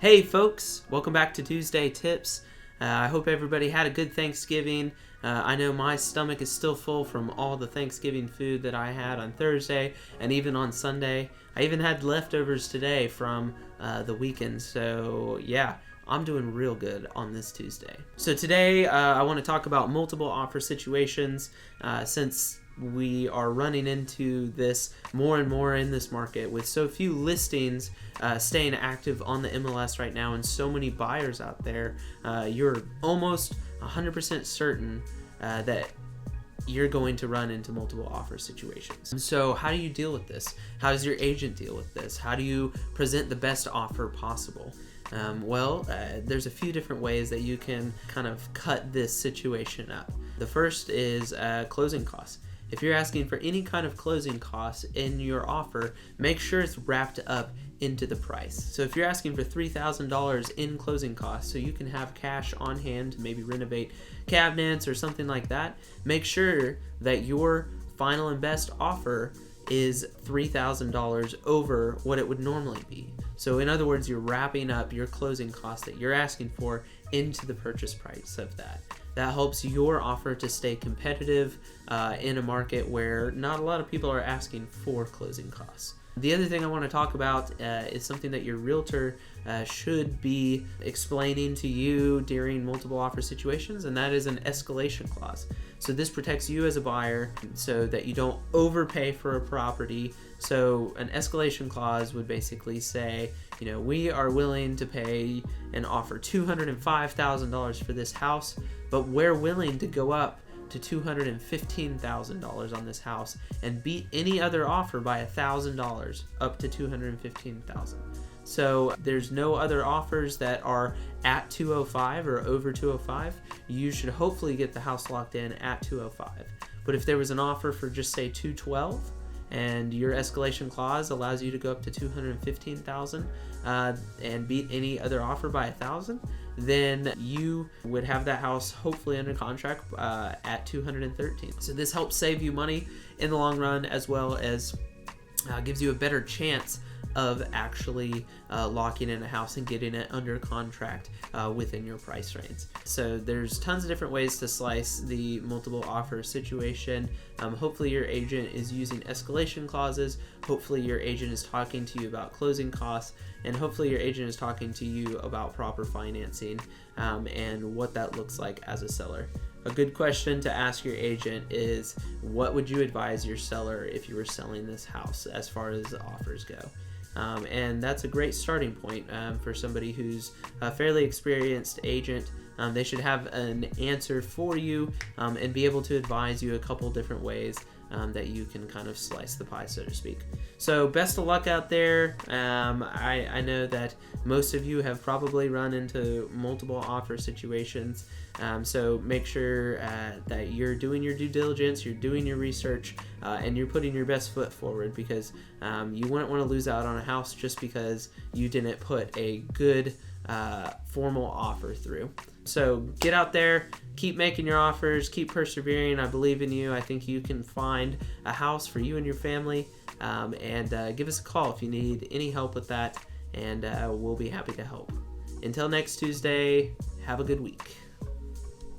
Hey folks, welcome back to Tuesday Tips. I hope everybody had a good Thanksgiving. I know my stomach is still full from all the Thanksgiving food that I had on Thursday and even on Sunday. I even had leftovers today from the weekend, so yeah, I'm doing real good on this Tuesday. So today I want to talk about multiple offer situations since we are running into this more and more in this market with so few listings staying active on the MLS right now and so many buyers out there. You're almost 100% certain that you're going to run into multiple offer situations. So how do you deal with this? How does your agent deal with this? How do you present the best offer possible? There's a few different ways that you can kind of cut this situation up. The first is closing costs. If you're asking for any kind of closing costs in your offer, make sure it's wrapped up into the price. So if you're asking for $3,000 in closing costs so you can have cash on hand to maybe renovate cabinets or something like that, make sure that your final and best offer is $3,000 over what it would normally be. So in other words, you're wrapping up your closing costs that you're asking for into the purchase price of that. That helps your offer to stay competitive in a market where not a lot of people are asking for closing costs. The other thing I want to talk about is something that your realtor should be explaining to you during multiple offer situations, and that is an escalation clause. So this protects you as a buyer so that you don't overpay for a property. So an escalation clause would basically say, we are willing to pay and offer $205,000 for this house, but we're willing to go up to $215,000 on this house and beat any other offer by $1,000 up to $215,000. So there's no other offers that are at 205 or over 205. You should hopefully get the house locked in at 205. But if there was an offer for just say 212 and your escalation clause allows you to go up to $215,000 and beat any other offer by $1,000, then you would have that house hopefully under contract at $213,000. So this helps save you money in the long run, as well as gives you a better chance of actually locking in a house and getting it under contract within your price range. So there's tons of different ways to slice the multiple offer situation. Hopefully your agent is using escalation clauses. Hopefully your agent is talking to you about closing costs, and hopefully your agent is talking to you about proper financing and what that looks like as a seller. A good question to ask your agent is, what would you advise your seller if you were selling this house as far as the offers go? And that's a great starting point for somebody who's a fairly experienced agent. They should have an answer for you and be able to advise you a couple different ways that you can kind of slice the pie, so to speak. So best of luck out there. I know that most of you have probably run into multiple offer situations. So make sure that you're doing your due diligence, you're doing your research, and you're putting your best foot forward, because you wouldn't want to lose out on a house just because you didn't put a good formal offer through. So get out there, keep making your offers, keep persevering. I believe in you. I think you can find a house for you and your family, and give us a call if you need any help with that, and we'll be happy to help. Until next Tuesday, have a good week.